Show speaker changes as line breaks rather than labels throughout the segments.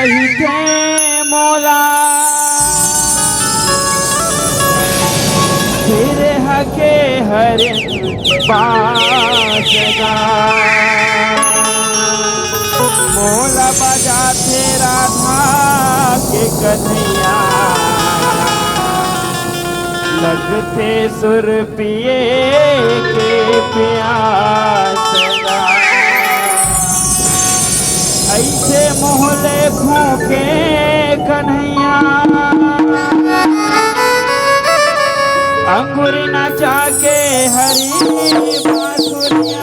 कही थे मौला फिर हके हर बासगा मौला बजा थे राधा के कन्हैया लगते सुर पिए के प्यासगा ऐसे मोहले खोके कन्हैया अंगूरी नचा के हरी बांसुरिया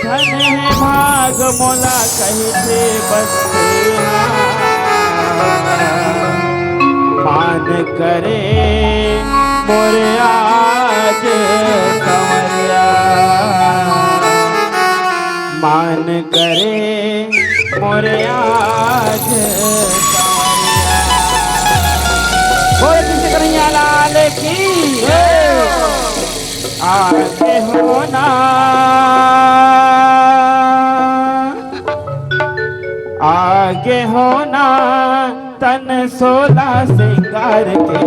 धन है भाग मोला कही थे बसते मान करे मोरे आज संवरिया मान करे मोरे आज संवरिया बोल किसे कन्हैया लाल की आगे होना आगे होना तन सोला सिंगार के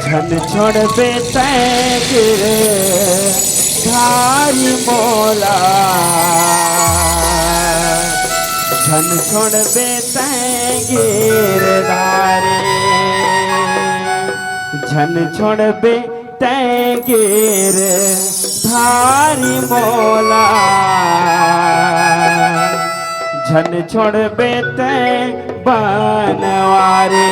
झन छोड़ बेतैगिर धारी मोला झन छोड़ बेतैगिर धारी झन छोड़ बेतैगिर धारी मोला झन छोड़ बेते बनवारे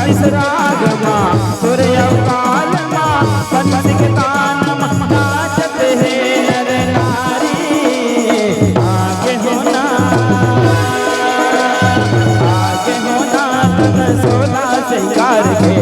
अगनिस राग माँ सूर्य काल माँ पंच के तान माँ नाचत है नर नारी आगे होना तन सोला सिंगार के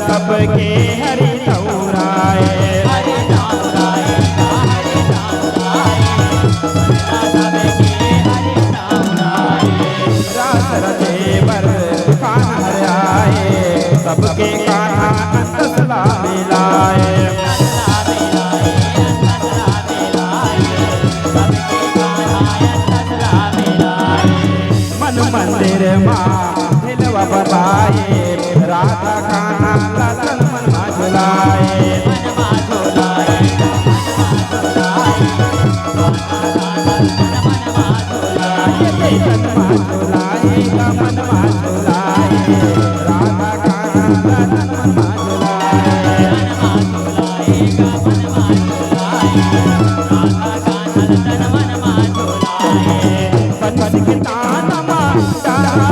सबके हरि नौराए हरि नौराए हरि नौराए सबके हरि नौराए रास रचे बर कान हराए सबके कान्हा अंतसला मिलाए मन मंदिर माँ दिलवा बताए राधा कान्हा ललन मन मा झुलाए मन मा झुलाए राधा कान्हा ललन मन मा झुलाए पंच के तान माँ तारा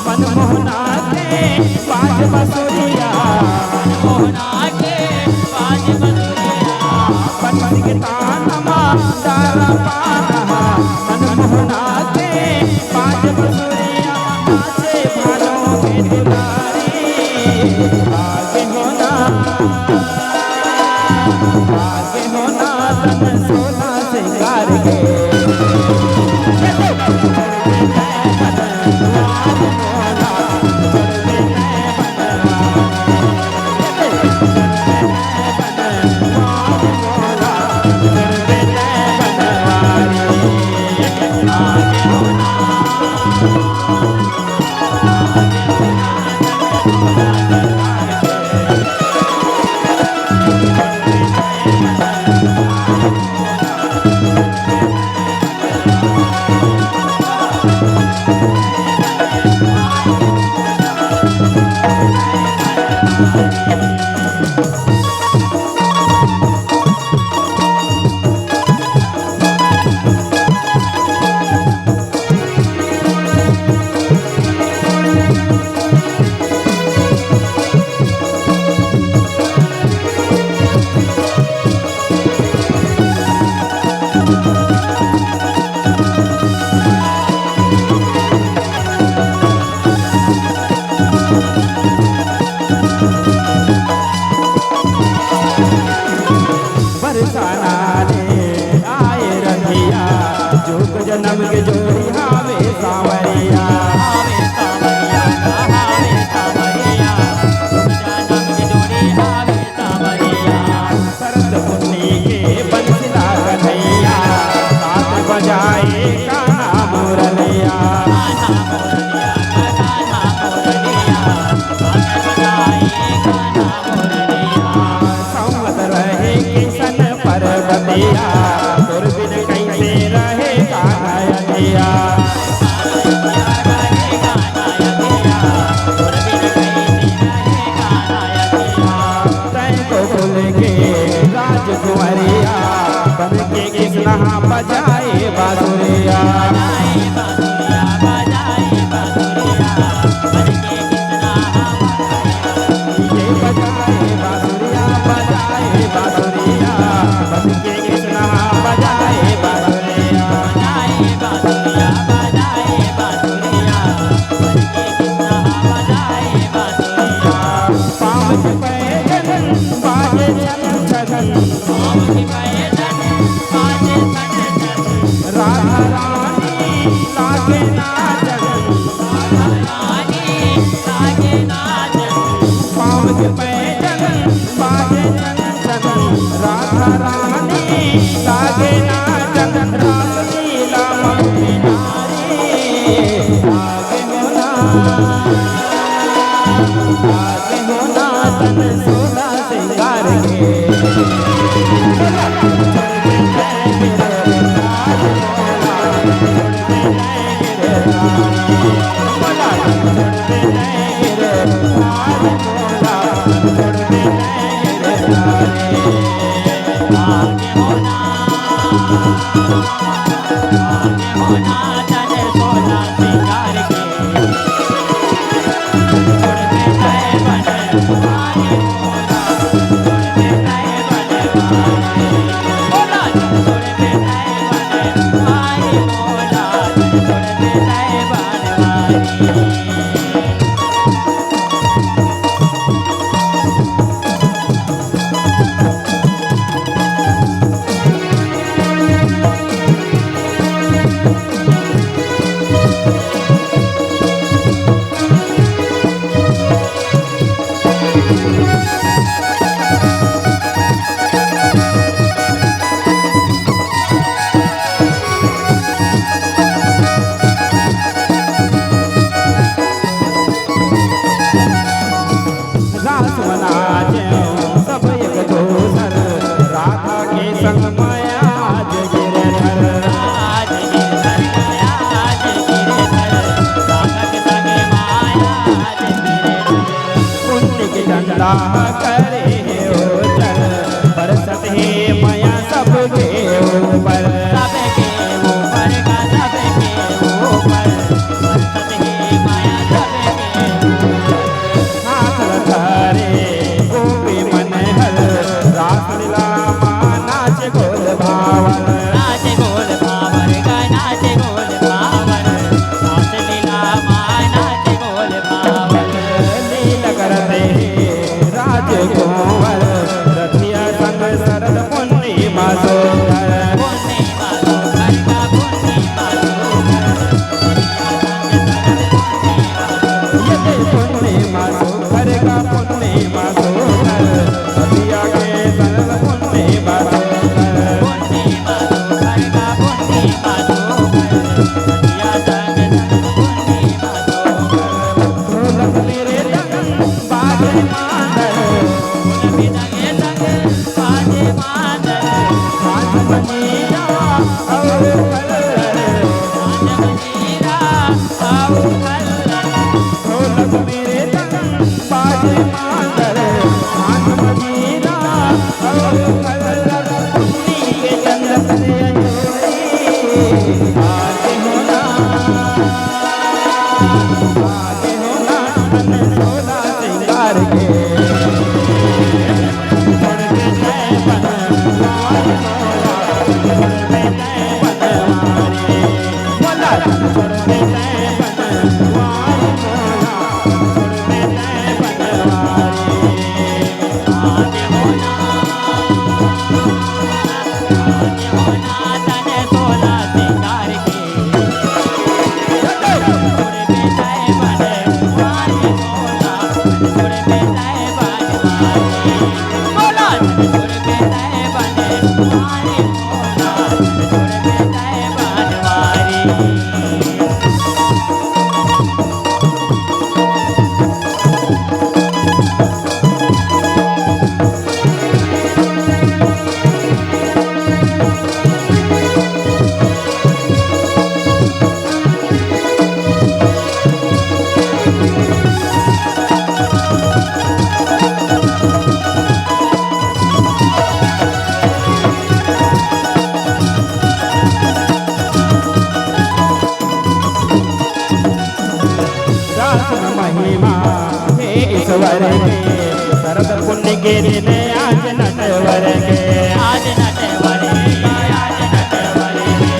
मनमोहना के बाज बसुरिया पंच के तान माँ तारा पाना मनमोहना के बाज बसुरिया नाचे भालों के दुलारी आगे होना तन सोना सिंगार के राजकुंवरिया बन के कृष्णा बजाए बांसुरिया। ईश्वर के शरद पुण्य के दिन आज नटवर के
आज नटवर के आज नटवर के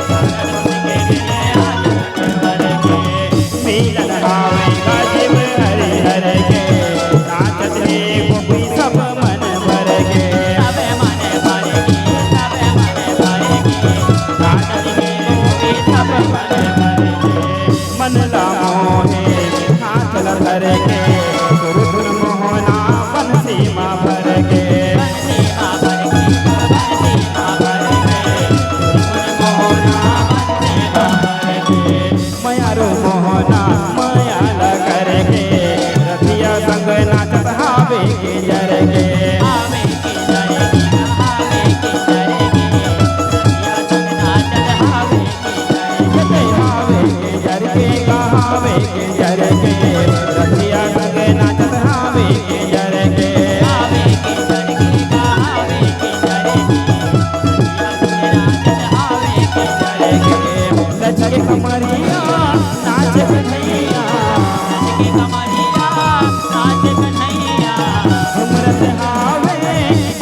शरद पुण्य के दिन आज नटवर के
मिलन हावे गाजिब हरि हर के नाचत हे गोपी सब मन भर के
सब मन भर के सब मन भर के नाचत हे गोपी सब मन भर के
मन ला मोहे हाथ लधर के गुरु मोहना बंसी माँ भर के
बंसी माँ भर के बंसी माँ भर के
मोहना
बंसी माँ भर के
मयारो मोहना माया लगर के रतिया संग नाचत हावे के जर के
हावे के जरेगी हावे के जरेगी रतिया संग नाचत हावे के जरेगी
हावे के जर के रतिया संग नाचत हावे के जर के
हावे के जरेगी हावे के जरेगी रतिया संग नाचत हावे के जरेगी
लचके कमरिया नाच कन्हैया
लचके कमरिया नाच कन्हैया
उमरत हावे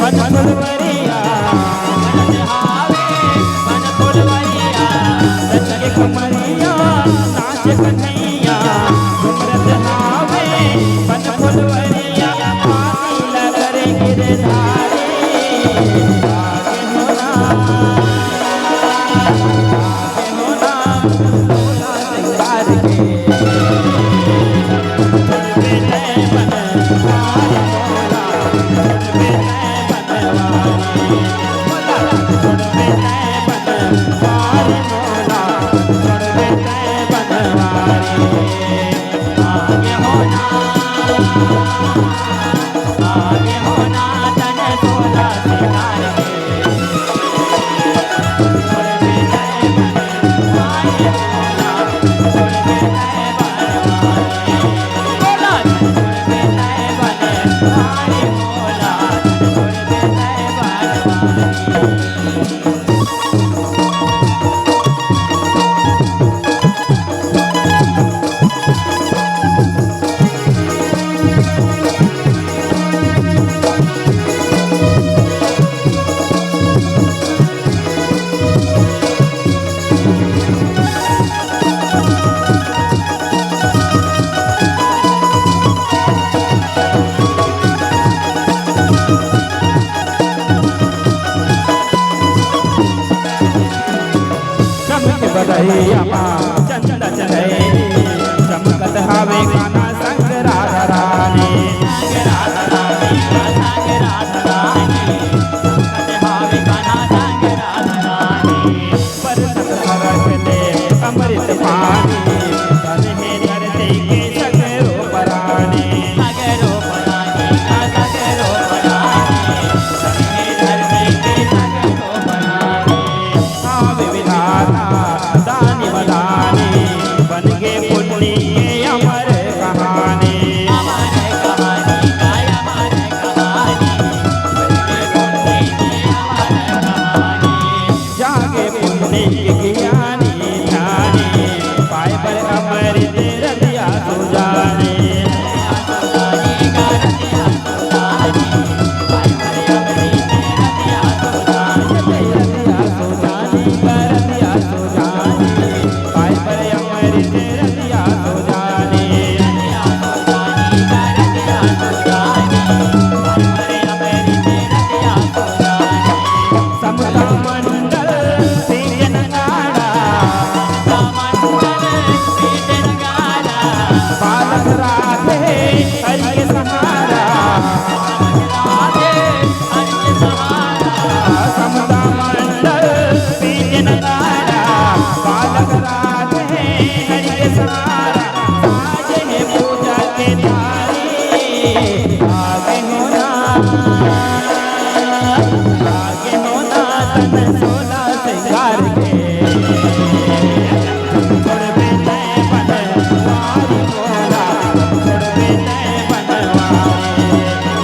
बन फुलवरिया
घुमरत हावे बन फुलवरिया
लचके कमरिया नाच कन्हैया उमरत हावे बन फुलवरिया पानी लगर गिरधारी आगे होना भोला सिंगार के
आगे होना आगे होना तन सोला सिंगार के छोड़ दे नए बन आगे होना छोड़ दे नए बनवारी बोला छोड़ दे नए बन आगे बोला छोड़ दे नए बनवारी
चमक बधैया माँ चंद चढ़ैली चमकत हावे गाना संग राधा रानी
संग राधा रानी संग राधा रानी संग हावे गाना संग राधा रानी
बरसत बरस ले अमृत पानी तन है धरती के सगरो परानी
सगरो परानी का सगरो परानी सगे धरती के सगरो परानी
हावे विधाता दानी मदानी बन के पुण्य के अमर कहानी
अमर कहानी गाय अमर कहानी बने पुण्य की अमर कहानी
जागे पुण्य के ज्ञानी ज्ञानी पाए पर अमृत रतिया सुजाने
सुजानी का रतिया सुजानी भाई भरे अमृत रतिया सुजानी
रतिया सुजानी रतिया सुजानी पाए पर अमृत रतिया सुजाने
रतिया सुजानी का रतिया सुजानी भाई भरे अमृत रतिया सुजानी
समता मंडल से जनगाड़ा
मंडल सीतन गारा
बालक राधे हरि के सहारा
राधे हरि सहारा
समता मंडल से जनगाड़ा बालक राधे हरि के सहारा आज है पूजा के थारी आगे होना तन सोला सिंगार के छोड़ दे नए बनवारी भोला छोड़ दे नए बनवारी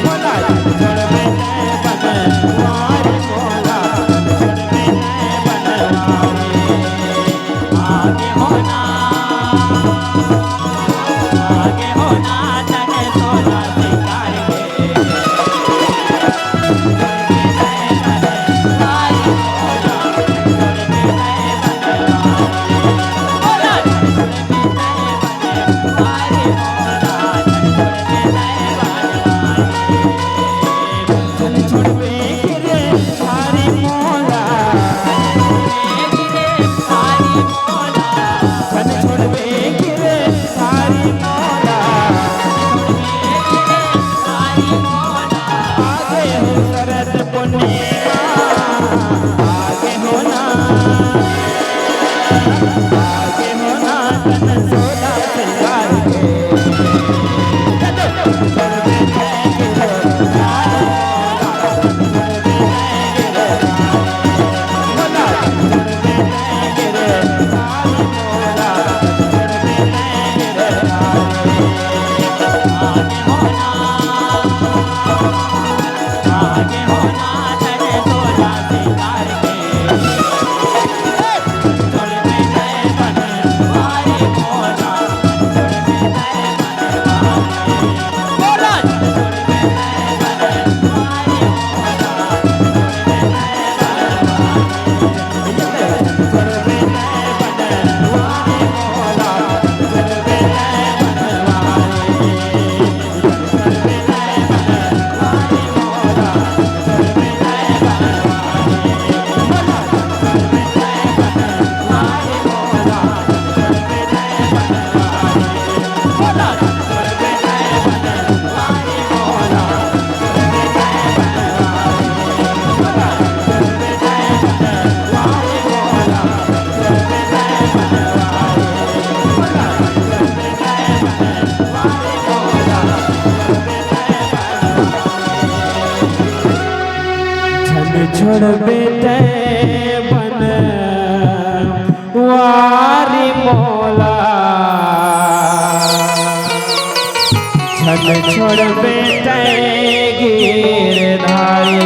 भोला छोड़ दे नए बनवारी भोला छोड़ दे नए बनवारी
आगे होना तन सोला
हो शरद पूर्णिमा आगे होना तन सोला सिंगार के छोड़ बेटे बन वारी मोला छन छोड़ बेटे गिरधारी।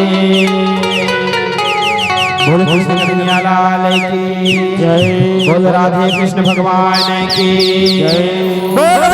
बोल कृष्ण कन्हैया लाल की जय, बोल राधे कृष्ण भगवान की जय, बोल